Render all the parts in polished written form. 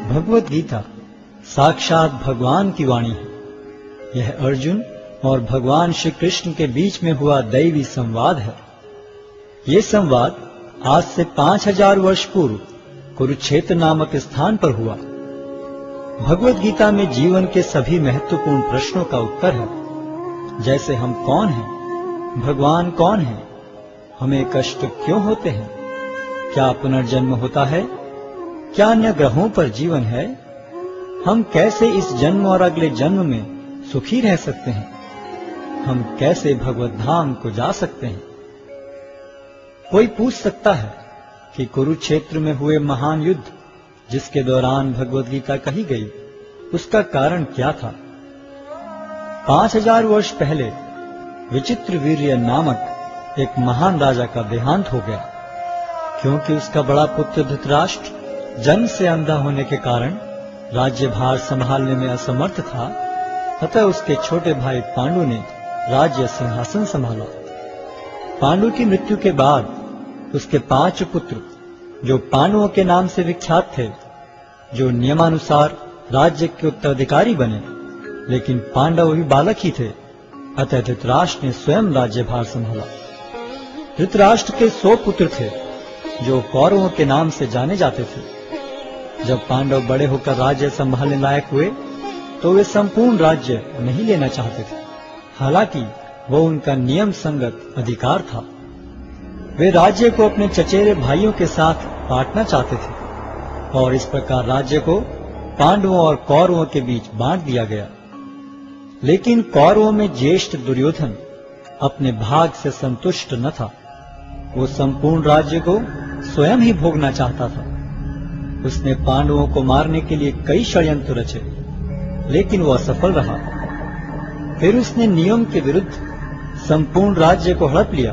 भगवत गीता साक्षात भगवान की वाणी है। यह अर्जुन और भगवान श्री कृष्ण के बीच में हुआ दैवी संवाद है। ये संवाद आज से 5000 वर्ष पूर्व कुरुक्षेत्र नामक स्थान पर हुआ। भगवत गीता में जीवन के सभी महत्वपूर्ण प्रश्नों का उत्तर है, जैसे हम कौन हैं, भगवान कौन है, हमें कष्ट क्यों होते हैं, क्या पुनर्जन्म होता है, क्या अन्य ग्रहों पर जीवन है, हम कैसे इस जन्म और अगले जन्म में सुखी रह सकते हैं, हम कैसे भगवत धाम को जा सकते हैं। कोई पूछ सकता है कि कुरुक्षेत्र में हुए महान युद्ध जिसके दौरान भगवत गीता कही गई, उसका कारण क्या था। 5000 वर्ष पहले विचित्रवीर्य नामक एक महान राजा का देहांत हो गया। क्योंकि उसका बड़ा पुत्र धृतराष्ट्र जन्म से अंधा होने के कारण राज्यभार संभालने में असमर्थ था, अतः उसके छोटे भाई पांडु ने राज्य सिंहासन संभाला। पांडु की मृत्यु के बाद उसके 5 पुत्र, जो पांडवों के नाम से विख्यात थे, जो नियमानुसार राज्य के उत्तराधिकारी बने, लेकिन पांडव भी बालक ही थे, अतः धृतराष्ट्र ने स्वयं राज्यभार संभाला। धृतराष्ट्र के 100 पुत्र थे, जो कौरवों के नाम से जाने जाते थे। जब पांडव बड़े होकर राज्य संभालने लायक हुए, तो वे संपूर्ण राज्य नहीं लेना चाहते थे, हालांकि वो उनका नियम संगत अधिकार था। वे राज्य को अपने चचेरे भाइयों के साथ बांटना चाहते थे, और इस प्रकार राज्य को पांडवों और कौरवों के बीच बांट दिया गया। लेकिन कौरवों में ज्येष्ठ दुर्योधन अपने भाग से संतुष्ट न था। वो संपूर्ण राज्य को स्वयं ही भोगना चाहता था। उसने पांडवों को मारने के लिए कई षड्यंत्र रचे, लेकिन वो असफल रहा। फिर उसने नियम के विरुद्ध संपूर्ण राज्य को हड़प लिया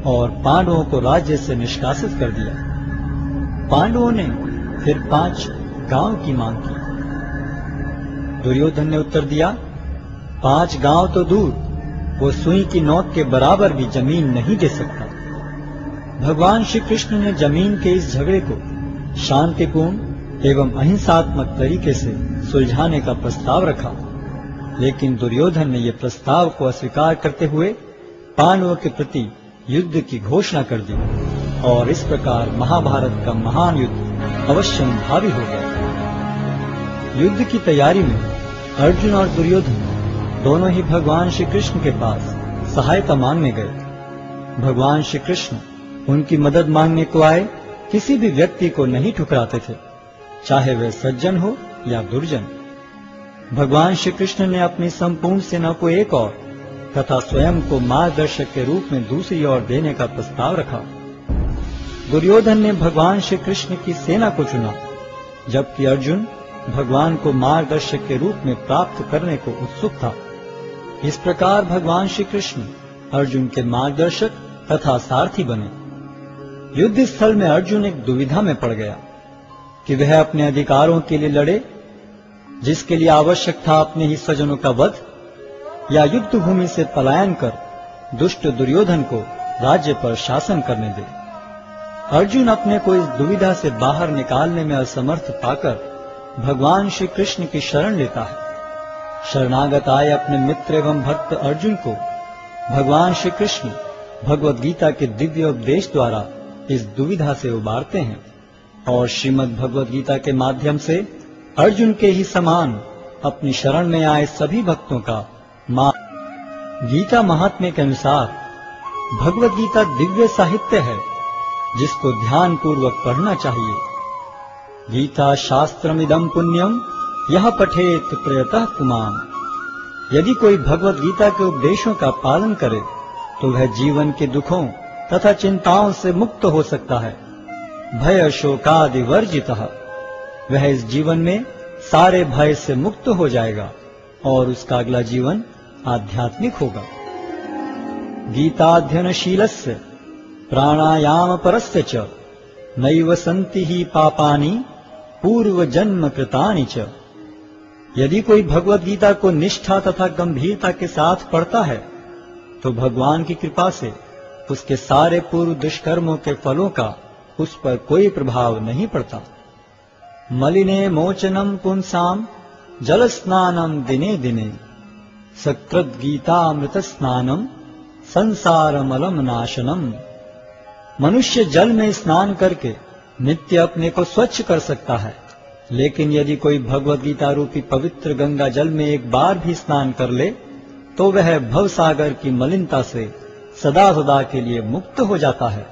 और पांडवों को राज्य से निष्कासित कर दिया। पांडवों ने फिर 5 गांव की मांग की। दुर्योधन ने उत्तर दिया, 5 गांव तो दूर, वो सुई की नोक के बराबर भी जमीन नहीं दे सकता। भगवान श्री कृष्ण ने जमीन के इस झगड़े को शांतिपूर्ण एवं अहिंसात्मक तरीके से सुलझाने का प्रस्ताव रखा, लेकिन दुर्योधन ने यह प्रस्ताव को अस्वीकार करते हुए पांडवों के प्रति युद्ध की घोषणा कर दी, और इस प्रकार महाभारत का महान युद्ध अवश्यंभावी हो गया। युद्ध की तैयारी में अर्जुन और दुर्योधन दोनों ही भगवान श्री कृष्ण के पास सहायता मांगने गए। भगवान श्री कृष्ण उनकी मदद मांगने को आए किसी भी व्यक्ति को नहीं ठुकराते थे, चाहे वह सज्जन हो या दुर्जन। भगवान श्री कृष्ण ने अपनी संपूर्ण सेना को एक और तथा स्वयं को मार्गदर्शक के रूप में दूसरी ओर देने का प्रस्ताव रखा। दुर्योधन ने भगवान श्री कृष्ण की सेना को चुना, जबकि अर्जुन भगवान को मार्गदर्शक के रूप में प्राप्त करने को उत्सुक था। इस प्रकार भगवान श्री कृष्ण अर्जुन के मार्गदर्शक तथा सारथी बने। युद्ध स्थल में अर्जुन एक दुविधा में पड़ गया कि वह अपने अधिकारों के लिए लड़े, जिसके लिए आवश्यक था अपने ही स्वजनों का वध, या युद्ध भूमि से पलायन कर दुष्ट दुर्योधन को राज्य पर शासन करने दे। अर्जुन अपने को इस दुविधा से बाहर निकालने में असमर्थ पाकर भगवान श्री कृष्ण की शरण लेता है। शरणागत आए अपने मित्र एवं भक्त अर्जुन को भगवान श्री कृष्ण भगवत गीता के दिव्य उपदेश द्वारा इस दुविधा से उबारते हैं, और श्रीमद् भगवत गीता के माध्यम से अर्जुन के ही समान अपनी शरण में आए सभी भक्तों का गीता महात्म्य के अनुसार भगवत गीता दिव्य साहित्य है, जिसको ध्यान पूर्वक पढ़ना चाहिए। गीता शास्त्रमिदं पुण्यम यह पठेत प्रयतः पुमान्। यदि कोई भगवत गीता के उपदेशों का पालन करे तो वह जीवन के दुखों तथा चिंताओं से मुक्त हो सकता है। भय शोकादि वर्जितः, वह इस जीवन में सारे भय से मुक्त हो जाएगा और उसका अगला जीवन आध्यात्मिक होगा। गीताध्ययनशीलस्य प्राणायाम परस्य च नैव सन्ति ही पापानि पूर्व जन्म कृतानि च। यदि कोई भगवत गीता को निष्ठा तथा गंभीरता के साथ पढ़ता है तो भगवान की कृपा से उसके सारे पूर्व दुष्कर्मों के फलों का उस पर कोई प्रभाव नहीं पड़ता। मलिने मोचनम पुंसाम जल स्नानम दिने दिने सकृत गीतामृत स्नानम संसारमलम नाशनम। मनुष्य जल में स्नान करके नित्य अपने को स्वच्छ कर सकता है, लेकिन यदि कोई भगवद गीता रूपी पवित्र गंगा जल में एक बार भी स्नान कर ले तो वह भवसागर की मलिनता से सदा सदा के लिए मुक्त हो जाता है।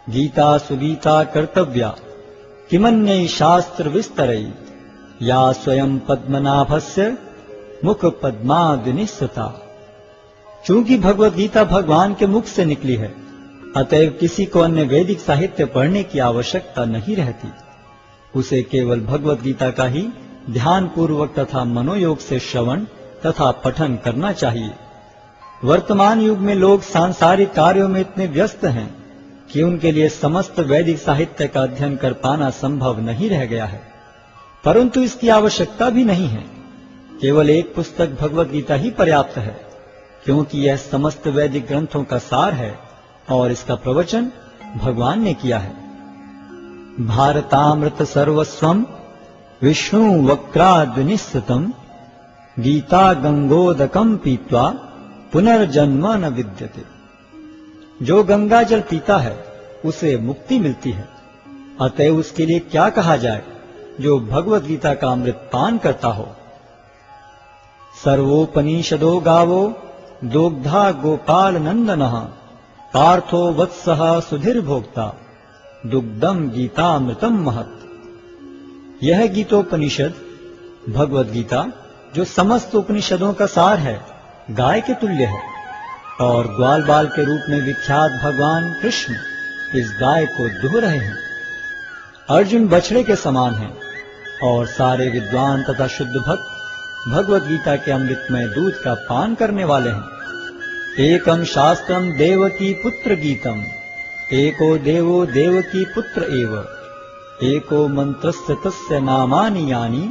गीता सुगीता कर्तव्या किमन्यै शास्त्र विस्तरै या स्वयं पद्मनाभस्य मुख पद्मादिनिस्सता। चूंकि भगवद गीता भगवान के मुख से निकली है, अतएव किसी को अन्य वैदिक साहित्य पढ़ने की आवश्यकता नहीं रहती। उसे केवल भगवद गीता का ही ध्यान पूर्वक तथा मनोयोग से श्रवण तथा पठन करना चाहिए। वर्तमान युग में लोग सांसारिक कार्यों में इतने व्यस्त हैं कि उनके लिए समस्त वैदिक साहित्य का अध्ययन कर पाना संभव नहीं रह गया है, परंतु इसकी आवश्यकता भी नहीं है। केवल एक पुस्तक भगवद गीता ही पर्याप्त है, क्योंकि यह समस्त वैदिक ग्रंथों का सार है और इसका प्रवचन भगवान ने किया है। भारतामृत सर्वस्वम विष्णु वक्राद्विनिश्चितम गीता गंगोदकम पीत्वा पुनर्जन्म न विद्यते। जो गंगा जल पीता है उसे मुक्ति मिलती है, अतएव उसके लिए क्या कहा जाए जो भगवद गीता का अमृत पान करता हो। सर्वोपनिषदो गावो दोग्धा गोपाल नंदनः पार्थो वत्सः सुधीर भोक्ता दुग्धम गीतामृतम महत्। यह गीतोपनिषद भगवद गीता, जो समस्त उपनिषदों का सार है, गाय के तुल्य है और ग्वाल बाल के रूप में विख्यात भगवान कृष्ण इस गाय को दुह रहे हैं। अर्जुन बछड़े के समान हैं और सारे विद्वान तथा शुद्ध भक्त भगवद गीता के अमृतमय दूध का पान करने वाले हैं। एकम शास्त्रम देवकी पुत्र गीतम एको देवो देवकी पुत्र एव एको मंत्रस्य तस्य नामानि यानि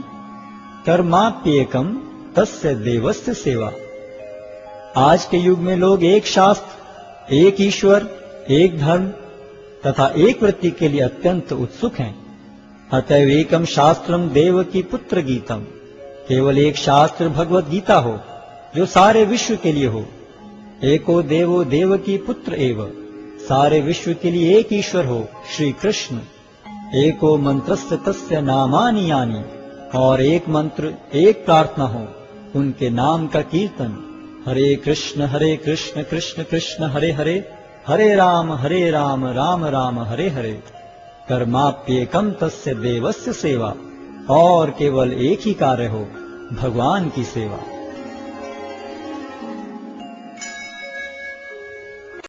कर्माप्येकम तस्य देवस्य सेवा। आज के युग में लोग एक शास्त्र, एक ईश्वर, एक धर्म तथा एक वृत्ति के लिए अत्यंत उत्सुक हैं। अतएव एकम शास्त्रम देवकी पुत्र गीतम, केवल एक शास्त्र भगवद गीता हो जो सारे विश्व के लिए हो। एको देवो देवकी पुत्र एव, सारे विश्व के लिए एक ईश्वर हो श्री कृष्ण। एको मंत्रस्य तस्य नामानि यानि, और एक मंत्र एक प्रार्थना हो उनके नाम का कीर्तन। हरे कृष्ण कृष्ण कृष्ण हरे हरे, हरे राम राम राम हरे हरे। कर्माप्येकम तस्य देवस्य सेवा, और केवल एक ही कार्य हो, भगवान की सेवा।